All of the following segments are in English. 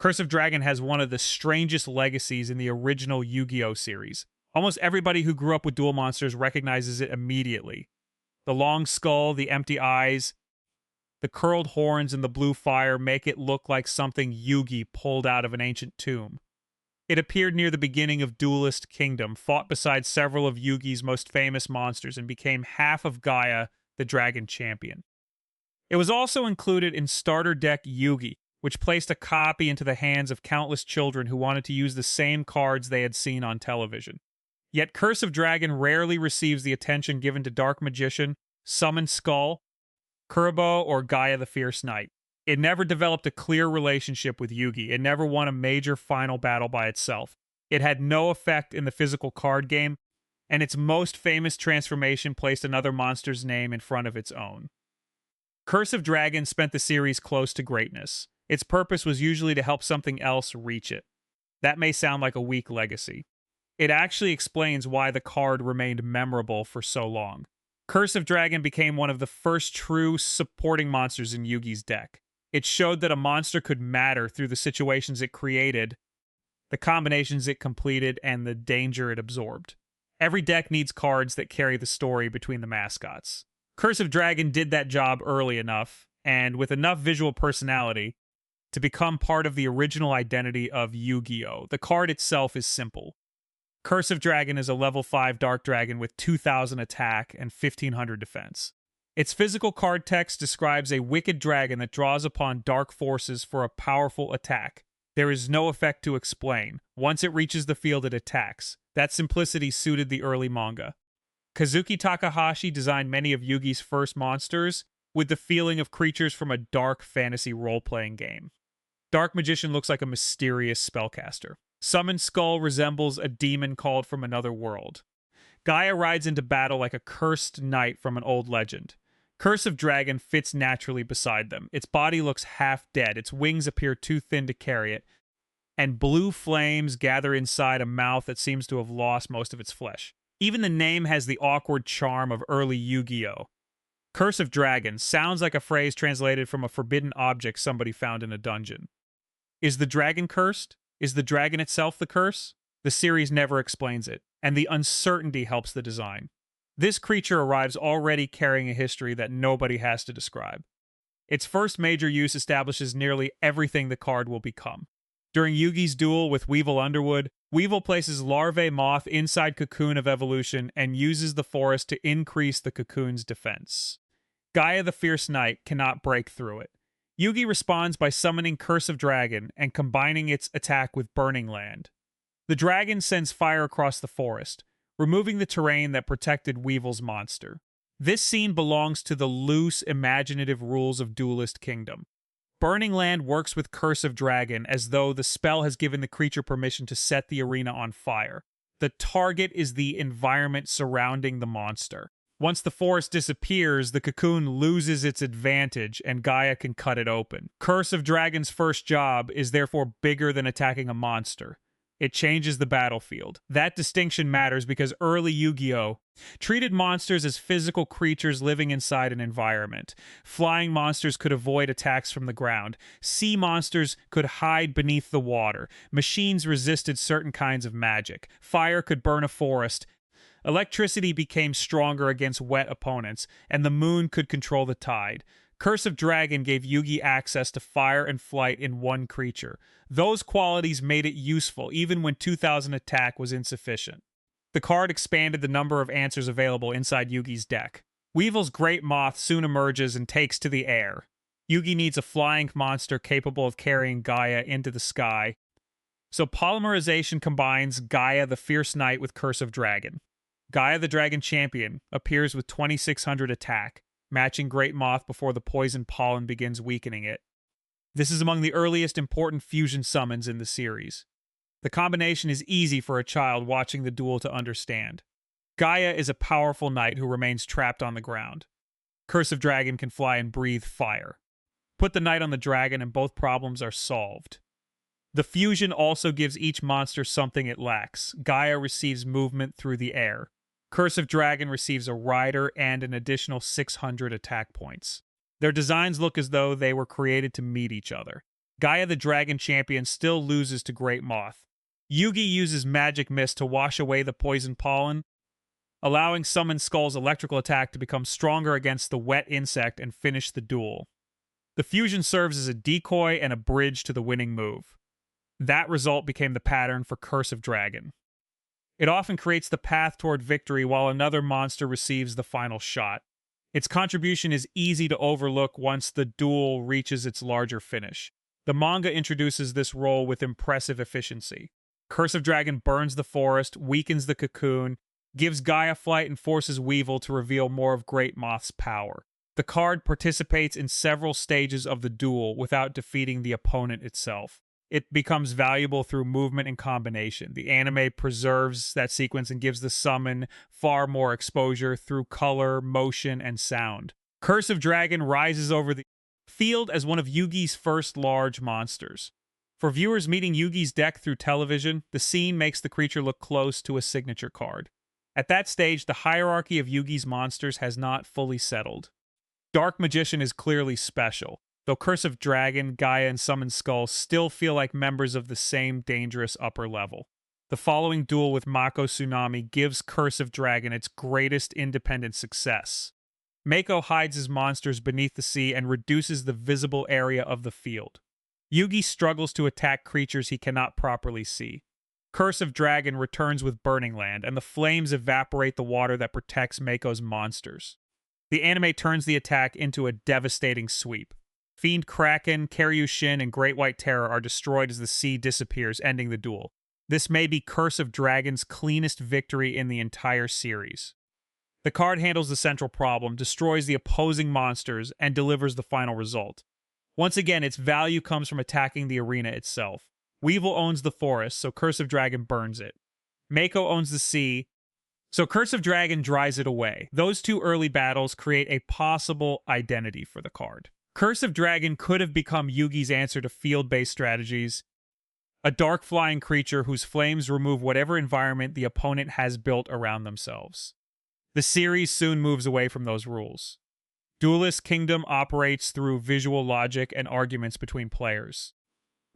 Curse of Dragon has one of the strangest legacies in the original Yu-Gi-Oh series. Almost everybody who grew up with Duel Monsters recognizes it immediately. The long skull, the empty eyes, the curled horns, and the blue fire make it look like something Yugi pulled out of an ancient tomb. It appeared near the beginning of Duelist Kingdom, fought beside several of Yugi's most famous monsters, and became half of Gaia, the Dragon Champion. It was also included in Starter Deck Yugi, which placed a copy into the hands of countless children who wanted to use the same cards they had seen on television. Yet Curse of Dragon rarely receives the attention given to Dark Magician, Summon Skull, Kuriboh, or Gaia the Fierce Knight. It never developed a clear relationship with Yugi. It never won a major final battle by itself. It had no effect in the physical card game, and its most famous transformation placed another monster's name in front of its own. Curse of Dragon spent the series close to greatness. Its purpose was usually to help something else reach it. That may sound like a weak legacy. It actually explains why the card remained memorable for so long. Curse of Dragon became one of the first true supporting monsters in Yugi's deck. It showed that a monster could matter through the situations it created, the combinations it completed, and the danger it absorbed. Every deck needs cards that carry the story between the mascots. Curse of Dragon did that job early enough, and with enough visual personality, to become part of the original identity of Yu-Gi-Oh! The card itself is simple. Curse of Dragon is a level 5 Dark Dragon with 2,000 attack and 1,500 defense. Its physical card text describes a wicked dragon that draws upon dark forces for a powerful attack. There is no effect to explain. Once it reaches the field, it attacks. That simplicity suited the early manga. Kazuki Takahashi designed many of Yugi's first monsters with the feeling of creatures from a dark fantasy role-playing game. Dark Magician looks like a mysterious spellcaster. Summon Skull resembles a demon called from another world. Gaia rides into battle like a cursed knight from an old legend. Curse of Dragon fits naturally beside them. Its body looks half dead, its wings appear too thin to carry it, and blue flames gather inside a mouth that seems to have lost most of its flesh. Even the name has the awkward charm of early Yu-Gi-Oh! Curse of Dragon sounds like a phrase translated from a forbidden object somebody found in a dungeon. Is the dragon cursed? Is the dragon itself the curse? The series never explains it, and the uncertainty helps the design. This creature arrives already carrying a history that nobody has to describe. Its first major use establishes nearly everything the card will become. During Yugi's duel with Weevil Underwood, Weevil places larvae moth inside Cocoon of Evolution and uses the forest to increase the cocoon's defense. Gaia the Fierce Knight cannot break through it. Yugi responds by summoning Curse of Dragon and combining its attack with Burning Land. The dragon sends fire across the forest, removing the terrain that protected Weevil's monster. This scene belongs to the loose, imaginative rules of Duelist Kingdom. Burning Land works with Curse of Dragon as though the spell has given the creature permission to set the arena on fire. The target is the environment surrounding the monster. Once the forest disappears, the cocoon loses its advantage and Gaia can cut it open. Curse of Dragon's first job is therefore bigger than attacking a monster. It changes the battlefield. That distinction matters because early Yu-Gi-Oh! Treated monsters as physical creatures living inside an environment. Flying monsters could avoid attacks from the ground. Sea monsters could hide beneath the water. Machines resisted certain kinds of magic. Fire could burn a forest. Electricity became stronger against wet opponents, and the moon could control the tide. Curse of Dragon gave Yugi access to fire and flight in one creature. Those qualities made it useful, even when 2,000 attack was insufficient. The card expanded the number of answers available inside Yugi's deck. Weevil's Great Moth soon emerges and takes to the air. Yugi needs a flying monster capable of carrying Gaia into the sky. So polymerization combines Gaia the Fierce Knight with Curse of Dragon. Gaia the Dragon Champion appears with 2,600 attack, matching Great Moth before the poison pollen begins weakening it. This is among the earliest important fusion summons in the series. The combination is easy for a child watching the duel to understand. Gaia is a powerful knight who remains trapped on the ground. Curse of Dragon can fly and breathe fire. Put the knight on the dragon and both problems are solved. The fusion also gives each monster something it lacks. Gaia receives movement through the air. Curse of Dragon receives a rider and an additional 600 attack points. Their designs look as though they were created to meet each other. Gaia the Dragon Champion still loses to Great Moth. Yugi uses Magic Mist to wash away the poison pollen, allowing Summon Skull's electrical attack to become stronger against the wet insect and finish the duel. The fusion serves as a decoy and a bridge to the winning move. That result became the pattern for Curse of Dragon. It often creates the path toward victory while another monster receives the final shot. Its contribution is easy to overlook once the duel reaches its larger finish. The manga introduces this role with impressive efficiency. Curse of Dragon burns the forest, weakens the cocoon, gives Gaia flight, and forces Weevil to reveal more of Great Moth's power. The card participates in several stages of the duel without defeating the opponent itself. It becomes valuable through movement and combination. The anime preserves that sequence and gives the summon far more exposure through color, motion, and sound. Curse of Dragon rises over the field as one of Yugi's first large monsters. For viewers meeting Yugi's deck through television, the scene makes the creature look close to a signature card. At that stage, the hierarchy of Yugi's monsters has not fully settled. Dark Magician is clearly special, though Curse of Dragon, Gaia, and Summon Skull still feel like members of the same dangerous upper level. The following duel with Mako Tsunami gives Curse of Dragon its greatest independent success. Mako hides his monsters beneath the sea and reduces the visible area of the field. Yugi struggles to attack creatures he cannot properly see. Curse of Dragon returns with Burning Land, and the flames evaporate the water that protects Mako's monsters. The anime turns the attack into a devastating sweep. Fiend Kraken, Karyushin, and Great White Terror are destroyed as the sea disappears, ending the duel. This may be Curse of Dragon's cleanest victory in the entire series. The card handles the central problem, destroys the opposing monsters, and delivers the final result. Once again, its value comes from attacking the arena itself. Weevil owns the forest, so Curse of Dragon burns it. Mako owns the sea, so Curse of Dragon dries it away. Those two early battles create a possible identity for the card. Curse of Dragon could have become Yugi's answer to field-based strategies, a dark flying creature whose flames remove whatever environment the opponent has built around themselves. The series soon moves away from those rules. Duelist Kingdom operates through visual logic and arguments between players.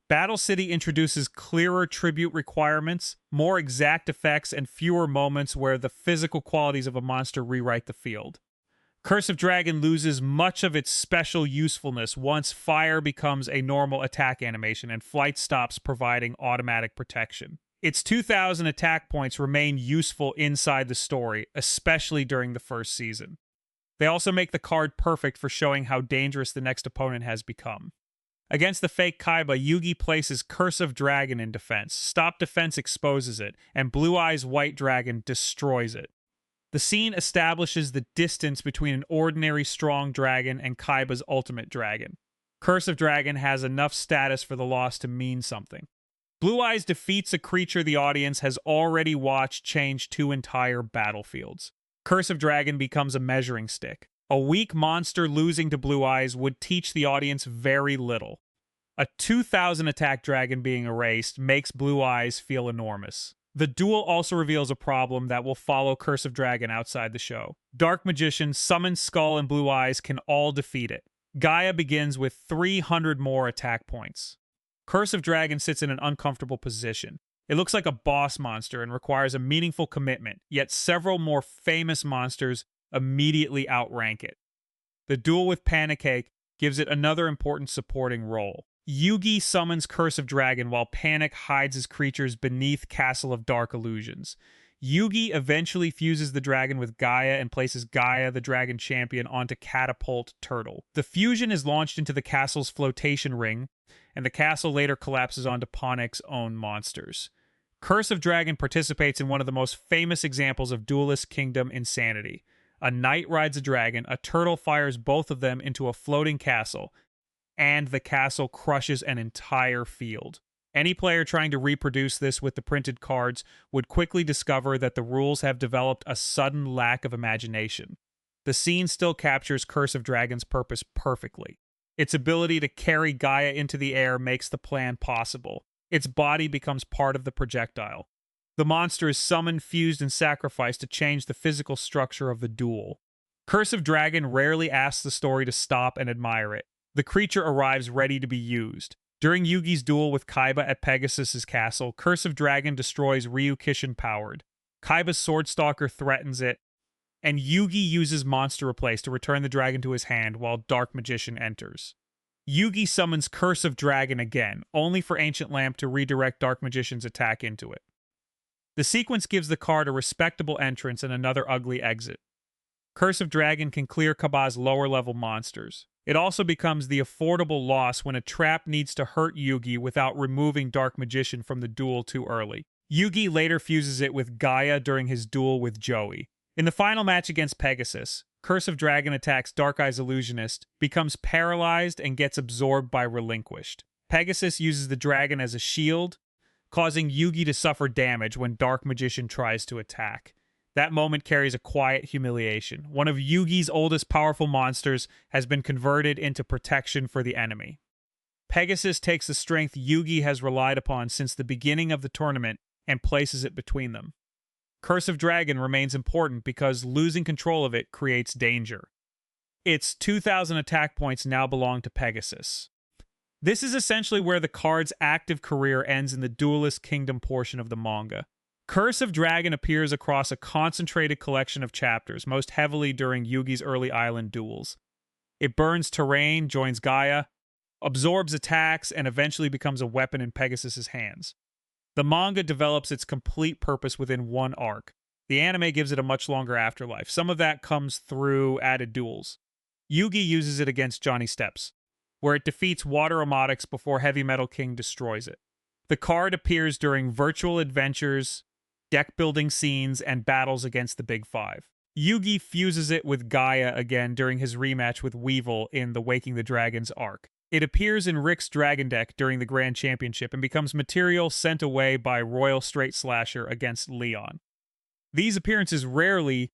Battle City introduces clearer tribute requirements, more exact effects, and fewer moments where the physical qualities of a monster rewrite the field. Curse of Dragon loses much of its special usefulness once fire becomes a normal attack animation and flight stops providing automatic protection. Its 2,000 attack points remain useful inside the story, especially during the first season. They also make the card perfect for showing how dangerous the next opponent has become. Against the fake Kaiba, Yugi places Curse of Dragon in defense. Stop Defense exposes it, and Blue Eyes White Dragon destroys it. The scene establishes the distance between an ordinary strong dragon and Kaiba's ultimate dragon. Curse of Dragon has enough status for the loss to mean something. Blue Eyes defeats a creature the audience has already watched change two entire battlefields. Curse of Dragon becomes a measuring stick. A weak monster losing to Blue Eyes would teach the audience very little. A 2,000 attack dragon being erased makes Blue Eyes feel enormous. The duel also reveals a problem that will follow Curse of Dragon outside the show. Dark Magician, Summon Skull, and Blue Eyes can all defeat it. Gaia begins with 300 more attack points. Curse of Dragon sits in an uncomfortable position. It looks like a boss monster and requires a meaningful commitment, yet several more famous monsters immediately outrank it. The duel with Panic gives it another important supporting role. Yugi summons Curse of Dragon while Panic hides his creatures beneath Castle of Dark Illusions. Yugi eventually fuses the dragon with Gaia and places Gaia, the dragon champion, onto Catapult Turtle. The fusion is launched into the castle's flotation ring, and the castle later collapses onto Panic's own monsters. Curse of Dragon participates in one of the most famous examples of Duelist Kingdom insanity. A knight rides a dragon, a turtle fires both of them into a floating castle, and the castle crushes an entire field. Any player trying to reproduce this with the printed cards would quickly discover that the rules have developed a sudden lack of imagination. The scene still captures Curse of Dragon's purpose perfectly. Its ability to carry Gaia into the air makes the plan possible. Its body becomes part of the projectile. The monster is summoned, fused, and sacrificed to change the physical structure of the duel. Curse of Dragon rarely asks the story to stop and admire it. The creature arrives ready to be used. During Yugi's duel with Kaiba at Pegasus's castle, Curse of Dragon destroys Ryukishin powered. Kaiba's Swordstalker threatens it, and Yugi uses Monster Replace to return the dragon to his hand while Dark Magician enters. Yugi summons Curse of Dragon again, only for Ancient Lamp to redirect Dark Magician's attack into it. The sequence gives the card a respectable entrance and another ugly exit. Curse of Dragon can clear Kaba's lower-level monsters. It also becomes the affordable loss when a trap needs to hurt Yugi without removing Dark Magician from the duel too early. Yugi later fuses it with Gaia during his duel with Joey. In the final match against Pegasus, Curse of Dragon attacks Dark Eye's Illusionist, becomes paralyzed, and gets absorbed by Relinquished. Pegasus uses the dragon as a shield, causing Yugi to suffer damage when Dark Magician tries to attack. That moment carries a quiet humiliation. One of Yugi's oldest powerful monsters has been converted into protection for the enemy. Pegasus takes the strength Yugi has relied upon since the beginning of the tournament and places it between them. Curse of Dragon remains important because losing control of it creates danger. Its 2,000 attack points now belong to Pegasus. This is essentially where the card's active career ends in the Duelist Kingdom portion of the manga. Curse of Dragon appears across a concentrated collection of chapters, most heavily during Yugi's early island duels. It burns terrain, joins Gaia, absorbs attacks, and eventually becomes a weapon in Pegasus's hands. The manga develops its complete purpose within one arc. The anime gives it a much longer afterlife. Some of that comes through added duels. Yugi uses it against Johnny Steps, where it defeats Water Omotics before Heavy Metal King destroys it. The card appears during virtual adventures, deck-building scenes, and battles against the Big Five. Yugi fuses it with Gaia again during his rematch with Weevil in the Waking the Dragons arc. It appears in Rick's Dragon deck during the Grand Championship and becomes material sent away by Royal Straight Slasher against Leon. These appearances rarely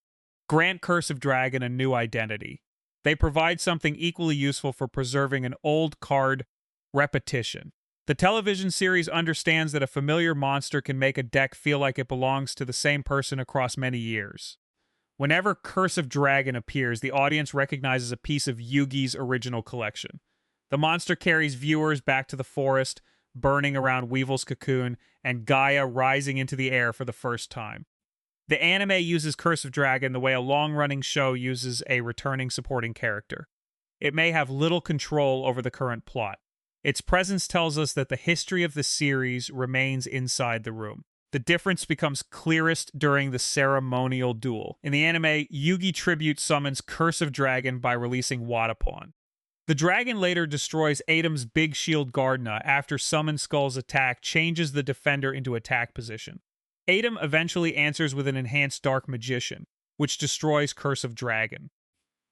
grant Curse of Dragon a new identity. They provide something equally useful for preserving an old card repetition. The television series understands that a familiar monster can make a deck feel like it belongs to the same person across many years. Whenever Curse of Dragon appears, the audience recognizes a piece of Yugi's original collection. The monster carries viewers back to the forest, burning around Weevil's cocoon, and Gaia rising into the air for the first time. The anime uses Curse of Dragon the way a long-running show uses a returning supporting character. It may have little control over the current plot. Its presence tells us that the history of the series remains inside the room. The difference becomes clearest during the ceremonial duel. In the anime, Yugi Tribute summons Curse of Dragon by releasing Wadapon. The dragon later destroys Adam's Big Shield Gardna after Summon Skull's attack changes the defender into attack position. Adam eventually answers with an enhanced Dark Magician, which destroys Curse of Dragon.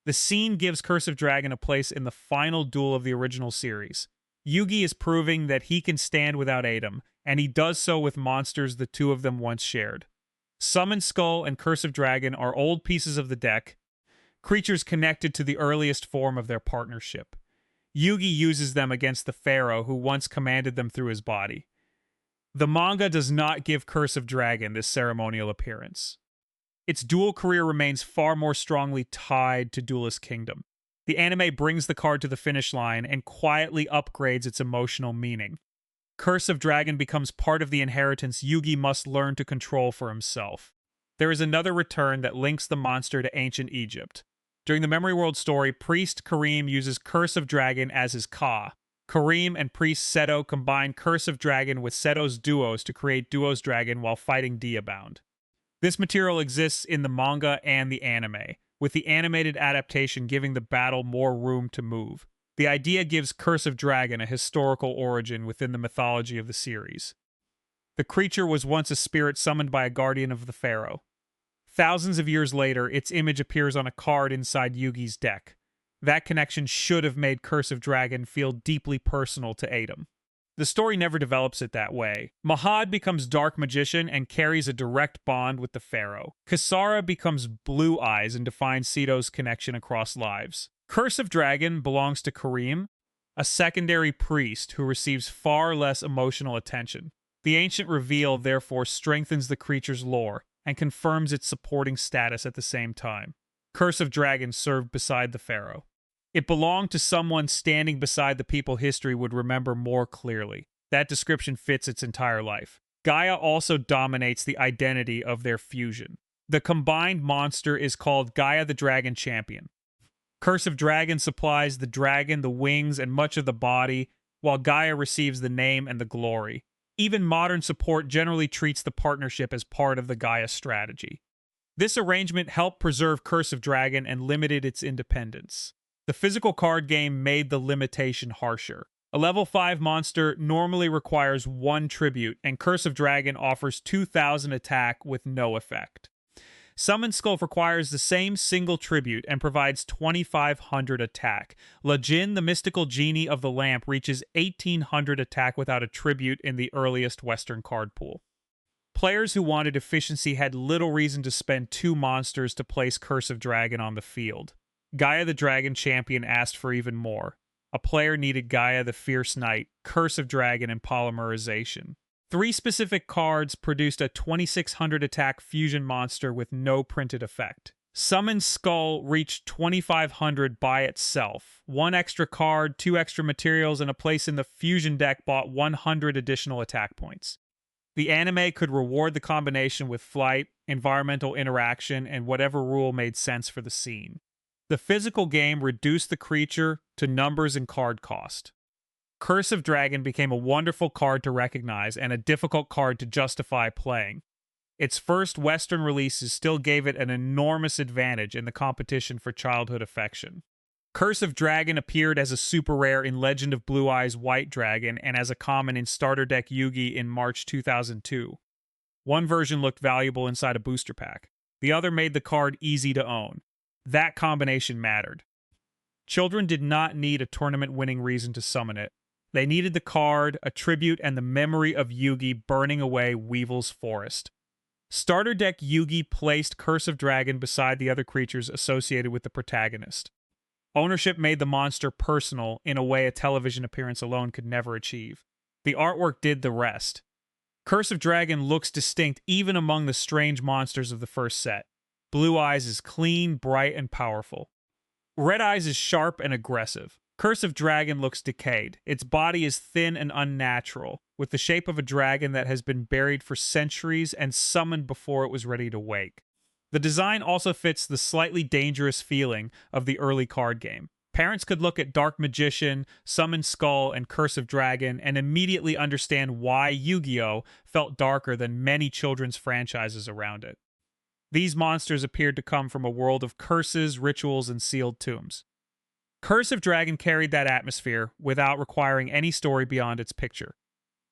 The scene gives Curse of Dragon a place in the final duel of the original series. Yugi is proving that he can stand without Adam, and he does so with monsters the two of them once shared. Summon Skull and Curse of Dragon are old pieces of the deck, creatures connected to the earliest form of their partnership. Yugi uses them against the Pharaoh who once commanded them through his body. The manga does not give Curse of Dragon this ceremonial appearance. Its dual career remains far more strongly tied to Duelist Kingdom. The anime brings the card to the finish line and quietly upgrades its emotional meaning. Curse of Dragon becomes part of the inheritance Yugi must learn to control for himself. There is another return that links the monster to ancient Egypt. During the Memory World story, Priest Kareem uses Curse of Dragon as his Ka. Kareem and Priest Seto combine Curse of Dragon with Seto's Duos to create Duos Dragon while fighting Diabound. This material exists in the manga and the anime, with the animated adaptation giving the battle more room to move. The idea gives Curse of Dragon a historical origin within the mythology of the series. The creature was once a spirit summoned by a guardian of the Pharaoh. Thousands of years later, its image appears on a card inside Yugi's deck. That connection should have made Curse of Dragon feel deeply personal to Adam. The story never develops it that way. Mahad becomes Dark Magician and carries a direct bond with the Pharaoh. Kisara becomes Blue Eyes and defines Seto's connection across lives. Curse of Dragon belongs to Kareem, a secondary priest who receives far less emotional attention. The ancient reveal therefore strengthens the creature's lore and confirms its supporting status at the same time. Curse of Dragon served beside the Pharaoh. It belonged to someone standing beside the people history would remember more clearly. That description fits its entire life. Gaia also dominates the identity of their fusion. The combined monster is called Gaia the Dragon Champion. Curse of Dragon supplies the dragon, the wings, and much of the body, while Gaia receives the name and the glory. Even modern support generally treats the partnership as part of the Gaia strategy. This arrangement helped preserve Curse of Dragon and limited its independence. The physical card game made the limitation harsher. A level 5 monster normally requires 1 tribute, and Curse of Dragon offers 2,000 attack with no effect. Summon Skull requires the same single tribute and provides 2,500 attack. Lajin, the mystical genie of the lamp, reaches 1,800 attack without a tribute in the earliest Western card pool. Players who wanted efficiency had little reason to spend 2 monsters to place Curse of Dragon on the field. Gaia the Dragon Champion asked for even more. A player needed Gaia the Fierce Knight, Curse of Dragon, and Polymerization. 3 specific cards produced a 2,600 attack fusion monster with no printed effect. Summon Skull reached 2,500 by itself. 1 extra card, 2 extra materials, and a place in the fusion deck bought 100 additional attack points. The anime could reward the combination with flight, environmental interaction, and whatever rule made sense for the scene. The physical game reduced the creature to numbers and card cost. Curse of Dragon became a wonderful card to recognize and a difficult card to justify playing. Its first Western releases still gave it an enormous advantage in the competition for childhood affection. Curse of Dragon appeared as a super rare in Legend of Blue Eyes White Dragon and as a common in Starter Deck Yugi in March 2002. One version looked valuable inside a booster pack. The other made the card easy to own. That combination mattered. Children did not need a tournament-winning reason to summon it. They needed the card, a tribute, and the memory of Yugi burning away Weevil's forest. Starter Deck Yugi placed Curse of Dragon beside the other creatures associated with the protagonist. Ownership made the monster personal in a way a television appearance alone could never achieve. The artwork did the rest. Curse of Dragon looks distinct even among the strange monsters of the first set. Blue Eyes is clean, bright, and powerful. Red Eyes is sharp and aggressive. Curse of Dragon looks decayed. Its body is thin and unnatural, with the shape of a dragon that has been buried for centuries and summoned before it was ready to wake. The design also fits the slightly dangerous feeling of the early card game. Parents could look at Dark Magician, Summon Skull, and Curse of Dragon and immediately understand why Yu-Gi-Oh! Felt darker than many children's franchises around it. These monsters appeared to come from a world of curses, rituals, and sealed tombs. Curse of Dragon carried that atmosphere without requiring any story beyond its picture.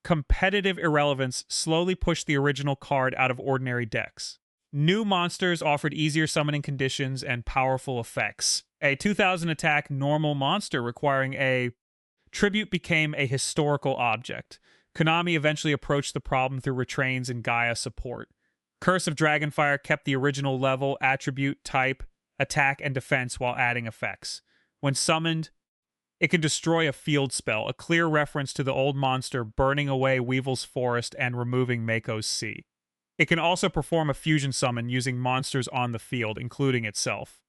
Competitive irrelevance slowly pushed the original card out of ordinary decks. New monsters offered easier summoning conditions and powerful effects. A 2,000 attack normal monster requiring a tribute became a historical object. Konami eventually approached the problem through retrains and Gaia support. Curse of Dragonfire kept the original level, attribute, type, attack, and defense while adding effects. When summoned, it can destroy a field spell, a clear reference to the old monster burning away Weevil's forest and removing Mako's sea. It can also perform a fusion summon using monsters on the field, including itself.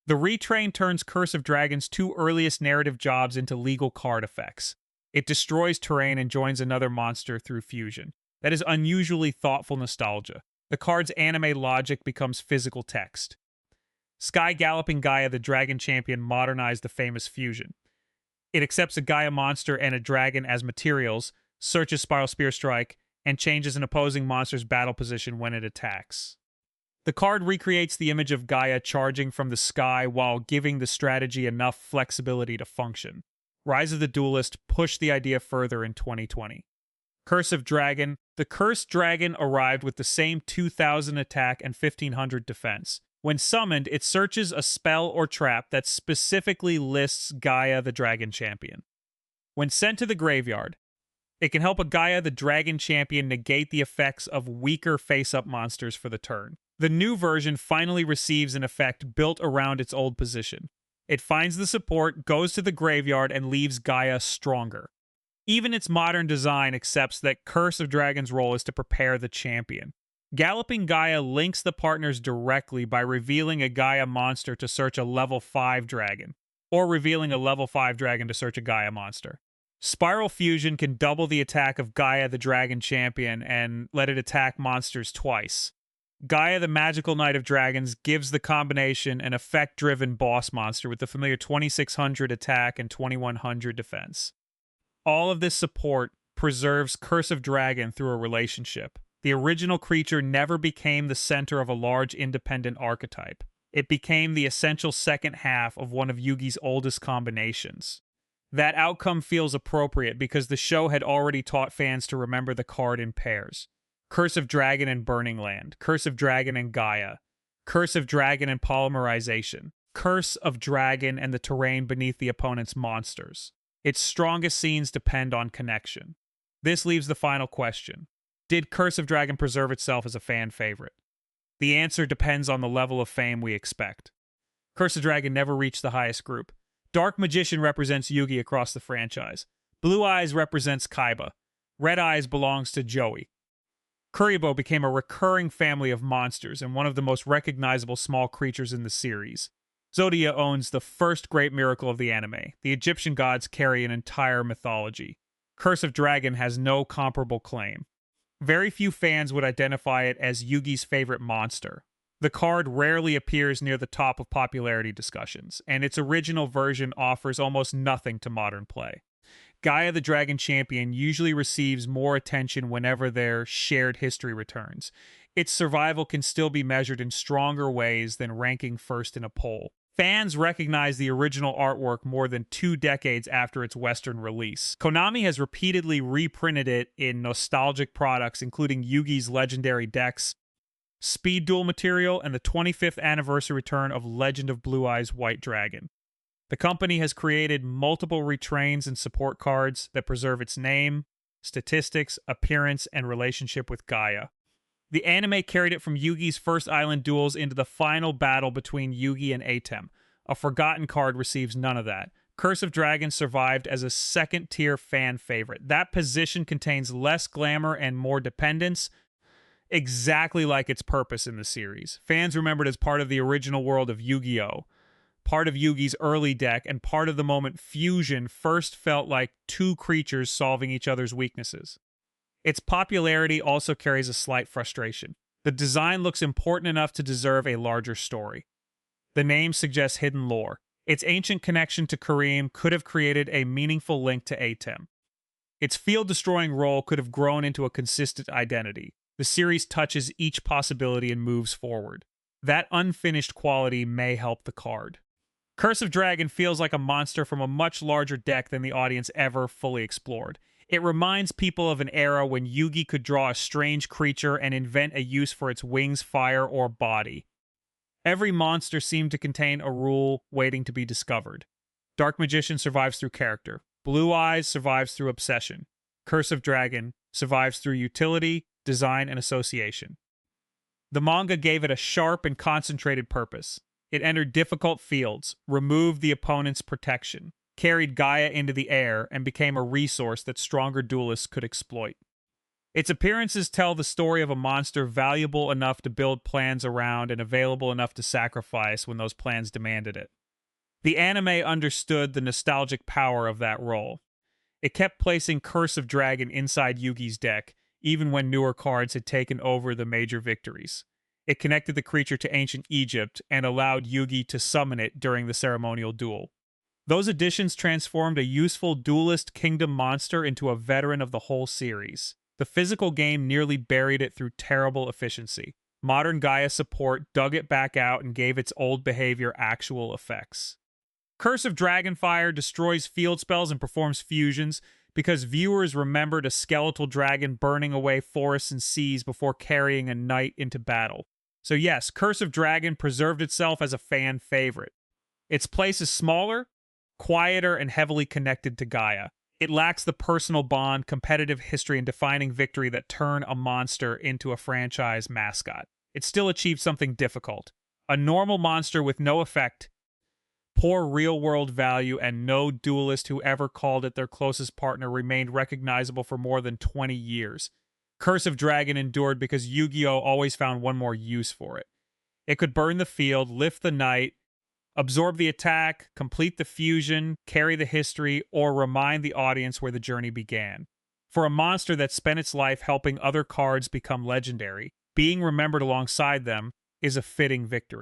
The retrain turns Curse of Dragon's 2 earliest narrative jobs into legal card effects. It destroys terrain and joins another monster through fusion. That is unusually thoughtful nostalgia. The card's anime logic becomes physical text. Sky Galloping Gaia the Dragon Champion modernized the famous fusion. It accepts a Gaia monster and a dragon as materials, searches Spiral Spear Strike, and changes an opposing monster's battle position when it attacks. The card recreates the image of Gaia charging from the sky while giving the strategy enough flexibility to function. Rise of the Duelist pushed the idea further in 2020. Curse of Dragon. The Cursed Dragon arrived with the same 2,000 attack and 1,500 defense. When summoned, it searches a spell or trap that specifically lists Gaia the Dragon Champion. When sent to the graveyard, it can help a Gaia the Dragon Champion negate the effects of weaker face-up monsters for the turn. The new version finally receives an effect built around its old position. It finds the support, goes to the graveyard, and leaves Gaia stronger. Even its modern design accepts that Curse of Dragon's role is to prepare the champion. Galloping Gaia links the partners directly by revealing a Gaia monster to search a level 5 dragon. or revealing a level 5 dragon to search a Gaia monster. Spiral Fusion can double the attack of Gaia the Dragon Champion and let it attack monsters twice. Gaia the Magical Knight of Dragons gives the combination an effect-driven boss monster with the familiar 2600 attack and 2100 defense. All of this support preserves Curse of Dragon through a relationship. The original creature never became the center of a large independent archetype. It became the essential second half of one of Yugi's oldest combinations. That outcome feels appropriate because the show had already taught fans to remember the card in pairs. Curse of Dragon and Burning Land, Curse of Dragon and Gaia, Curse of Dragon and Polymerization, Curse of Dragon and the terrain beneath the opponent's monsters. Its strongest scenes depend on connection. This leaves the final question. Did Curse of Dragon preserve itself as a fan favorite? The answer depends on the level of fame we expect. Curse of Dragon never reached the highest group. Dark Magician represents Yugi across the franchise. Blue Eyes represents Kaiba. Red Eyes belongs to Joey. Kuribo became a recurring family of monsters and one of the most recognizable small creatures in the series. Zodia owns the first great miracle of the anime. The Egyptian gods carry an entire mythology. Curse of Dragon has no comparable claim. Very few fans would identify it as Yugi's favorite monster. The card rarely appears near the top of popularity discussions, and its original version offers almost nothing to modern play. Gaia the Dragon Champion usually receives more attention whenever their shared history returns. Its survival can still be measured in stronger ways than ranking first in a poll. Fans recognize the original artwork more than 2 decades after its Western release. Konami has repeatedly reprinted it in nostalgic products, including Yugi's legendary decks, Speed Duel material, and the 25th anniversary return of Legend of Blue Eyes White Dragon. The company has created multiple retrains and support cards that preserve its name, statistics, appearance, and relationship with Gaia. The anime carried it from Yugi's first island duels into the final battle between Yugi and Atem. A forgotten card receives none of that. Curse of Dragon survived as a second-tier fan favorite. That position contains less glamour and more dependence, exactly like its purpose in the series. Fans remember it as part of the original world of Yu-Gi-Oh!, part of Yugi's early deck, and part of the moment fusion first felt like two creatures solving each other's weaknesses. Its popularity also carries a slight frustration. The design looks important enough to deserve a larger story. The name suggests hidden lore. Its ancient connection to Kareem could have created a meaningful link to Atem. Its field-destroying role could have grown into a consistent identity. The series touches each possibility and moves forward. That unfinished quality may help the card. Curse of Dragon feels like a monster from a much larger deck than the audience ever fully explored. It reminds people of an era when Yugi could draw a strange creature and invent a use for its wings, fire, or body. Every monster seemed to contain a rule waiting to be discovered. Dark Magician survives through character. Blue Eyes survives through obsession. Curse of Dragon survives through utility, design, and association. The manga gave it a sharp and concentrated purpose. It entered difficult fields, removed the opponent's protection, carried Gaia into the air, and became a resource that stronger duelists could exploit. Its appearances tell the story of a monster valuable enough to build plans around and available enough to sacrifice when those plans demanded it. The anime understood the nostalgic power of that role. It kept placing Curse of Dragon inside Yugi's deck, even when newer cards had taken over the major victories. It connected the creature to ancient Egypt and allowed Yugi to summon it during the ceremonial duel. Those additions transformed a useful duelist kingdom monster into a veteran of the whole series. The physical game nearly buried it through terrible efficiency. Modern Gaia support dug it back out and gave its old behavior actual effects. Curse of Dragonfire destroys field spells and performs fusions because viewers remembered a skeletal dragon burning away forests and seas before carrying a knight into battle. So yes, Curse of Dragon preserved itself as a fan favorite. Its place is smaller, quieter, and heavily connected to Gaia. It lacks the personal bond, competitive history, and defining victory that turn a monster into a franchise mascot. It still achieved something difficult. A normal monster with no effect, poor real-world value, and no duelist who ever called it their closest partner remained recognizable for more than 20 years. Curse of Dragon endured because Yu-Gi-Oh! Always found one more use for it. It could burn the field, lift the knight, Absorb the attack, complete the fusion, carry the history, or remind the audience where the journey began. For a monster that spent its life helping other cards become legendary, being remembered alongside them is a fitting victory.